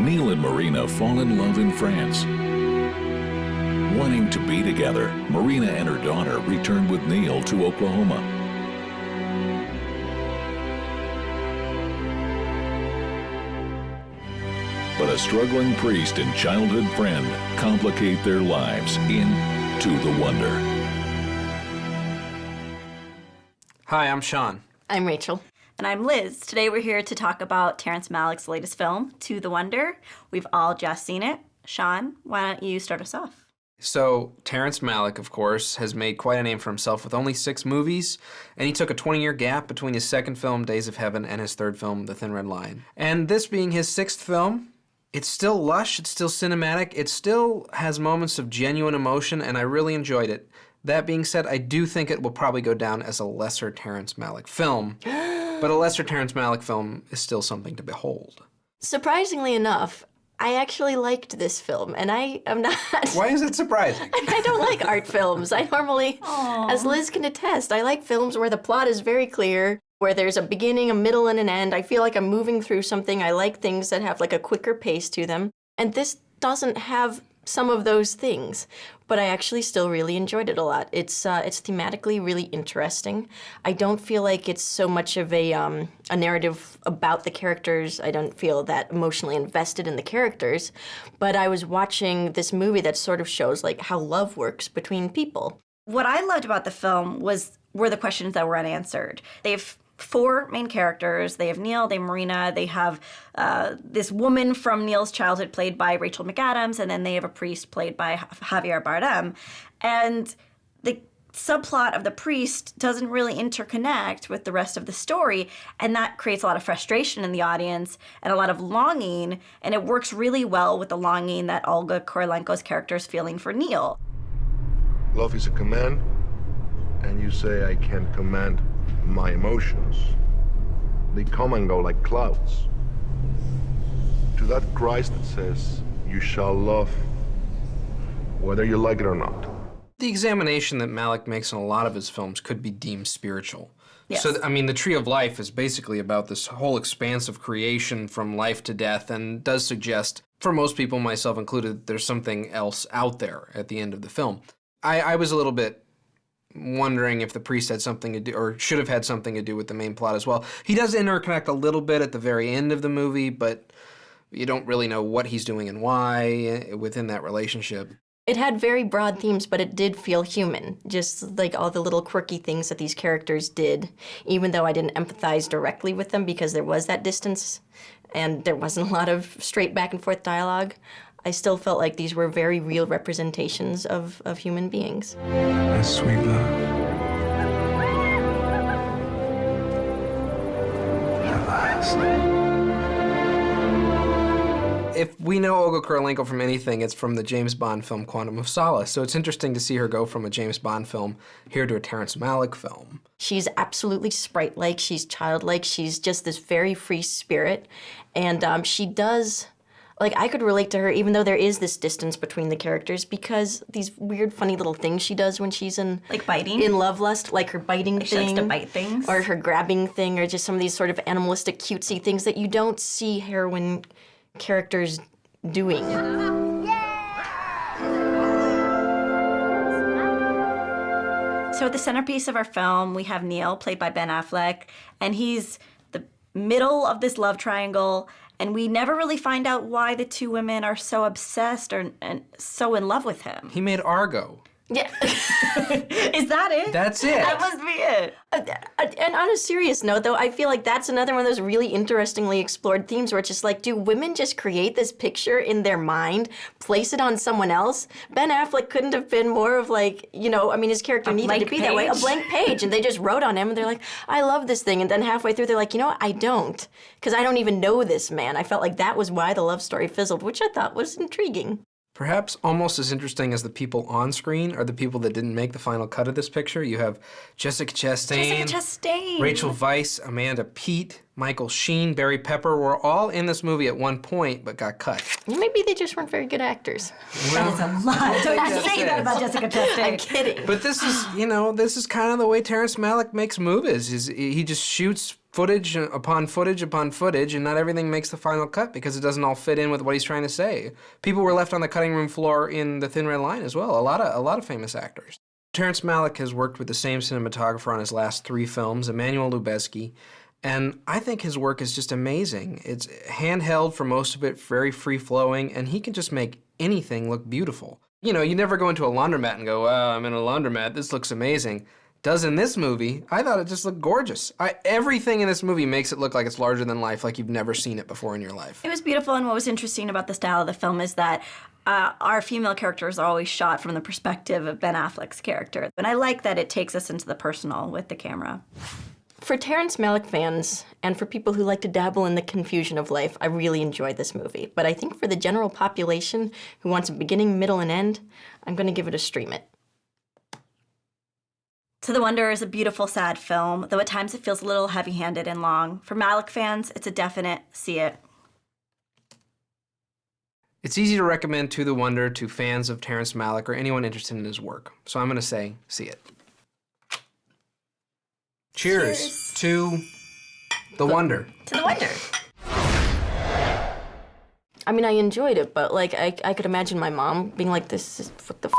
Neal and Marina fall in love in France. Wanting to be together, Marina and her daughter return with Neal to Oklahoma. But a struggling priest and childhood friend complicate their lives in To the Wonder. Hi, I'm Sean. I'm Rachel. And I'm Liz. Today we're here to talk about Terrence Malick's latest film, To the Wonder. We've all just seen it. Sean, why don't you start us off? So, Terrence Malick, of course, has made quite a name for himself with only 6 movies, and he took a 20-year gap between his second film, Days of Heaven, and his third film, The Thin Red Line. And this being his 6th film, it's still lush, it's still cinematic, it still has moments of genuine emotion, and I really enjoyed it. That being said, I do think it will probably go down as a lesser Terrence Malick film, but a lesser Terrence Malick film is still something to behold. Surprisingly enough, I actually liked this film, and I am not... Why is it surprising? I don't like art films. I normally, as Liz can attest, I like films where the plot is very clear, where there's a beginning, a middle, and an end. I feel like I'm moving through something. I like things that have like a quicker pace to them, and this doesn't have some of those things, but I actually still really enjoyed it a lot. It's thematically really interesting. I don't feel like it's so much of a narrative about the characters. I don't feel that emotionally invested in the characters, but I was watching this movie that sort of shows like how love works between people. What I loved about the film were the questions that were unanswered. They've 4 main characters. They have Neal, they have Marina, they have this woman from Neal's childhood played by Rachel McAdams, and then they have a priest played by Javier Bardem. And the subplot of the priest doesn't really interconnect with the rest of the story, and that creates a lot of frustration in the audience and a lot of longing, and it works really well with the longing that Olga Kurylenko's character is feeling for Neal. Love is a command, and you say I can't command my emotions. They come and go like clouds. To that Christ that says, you shall love, whether you like it or not. The examination that Malick makes in a lot of his films could be deemed spiritual. Yes. So, I mean, The Tree of Life is basically about this whole expanse of creation from life to death, and does suggest, for most people, myself included, there's something else out there at the end of the film. I was a little bit wondering if the priest had something to do, or should have had something to do with the main plot as well. He does interconnect a little bit at the very end of the movie, but you don't really know what he's doing and why within that relationship. It had very broad themes, but it did feel human, just like all the little quirky things that these characters did, even though I didn't empathize directly with them because there was that distance and there wasn't a lot of straight back and forth dialogue. I still felt like these were very real representations of human beings. That's sweet love. At last. If we know Olga Kurylenko from anything, it's from the James Bond film Quantum of Solace. So it's interesting to see her go from a James Bond film here to a Terrence Malick film. She's absolutely sprite-like, she's childlike, she's just this very free spirit. And she does... Like, I could relate to her, even though there is this distance between the characters, because these weird, funny little things she does when she's in... Like biting? In love lust, like her biting thing. She likes to bite things. Or her grabbing thing, or just some of these sort of animalistic, cutesy things that you don't see heroine characters doing. So at the centerpiece of our film, we have Neal, played by Ben Affleck, and he's the middle of this love triangle, and we never really find out why the 2 women are so obsessed and so in love with him. He made Argo. Yeah. Is that it? That's it. That must be it. And on a serious note, though, I feel like that's another one of those really interestingly explored themes where it's just like, do women just create this picture in their mind, place it on someone else? Ben Affleck couldn't have been more of like, you know, I mean, his character needed to be that way. A blank page. And they just wrote on him and they're like, I love this thing. And then halfway through, they're like, you know what? I don't. Because I don't even know this man. I felt like that was why the love story fizzled, which I thought was intriguing. Perhaps almost as interesting as the people on screen are the people that didn't make the final cut of this picture. You have Jessica Chastain, Rachel Weisz, Amanda Peet, Michael Sheen, Barry Pepper were all in this movie at one point but got cut. Maybe they just weren't very good actors. That is a lot. Don't say that about Jessica Chastain. I'm kidding. But this is, you know, this is kind of the way Terrence Malick makes movies. He just shoots footage upon footage upon footage, and not everything makes the final cut because it doesn't all fit in with what he's trying to say. People were left on the cutting room floor in The Thin Red Line as well, a lot of famous actors. Terrence Malick has worked with the same cinematographer on his last 3 films, Emmanuel Lubezki, and I think his work is just amazing. It's handheld for most of it, very free-flowing, and he can just make anything look beautiful. You know, you never go into a laundromat and go, wow, I'm in a laundromat, this looks amazing. Does in this movie, I thought it just looked gorgeous. Everything in this movie makes it look like it's larger than life, like you've never seen it before in your life. It was beautiful, and what was interesting about the style of the film is that our female characters are always shot from the perspective of Ben Affleck's character. And I like that it takes us into the personal with the camera. For Terrence Malick fans, and for people who like to dabble in the confusion of life, I really enjoyed this movie. But I think for the general population who wants a beginning, middle, and end, I'm going to give it a stream it. To the Wonder is a beautiful, sad film, though at times it feels a little heavy-handed and long. For Malick fans, it's a definite see it. It's easy to recommend To the Wonder to fans of Terrence Malick or anyone interested in his work. So I'm going to say, see it. Cheers to The Wonder. To the Wonder. I mean, I enjoyed it, but like, I could imagine my mom being like, this is, what the f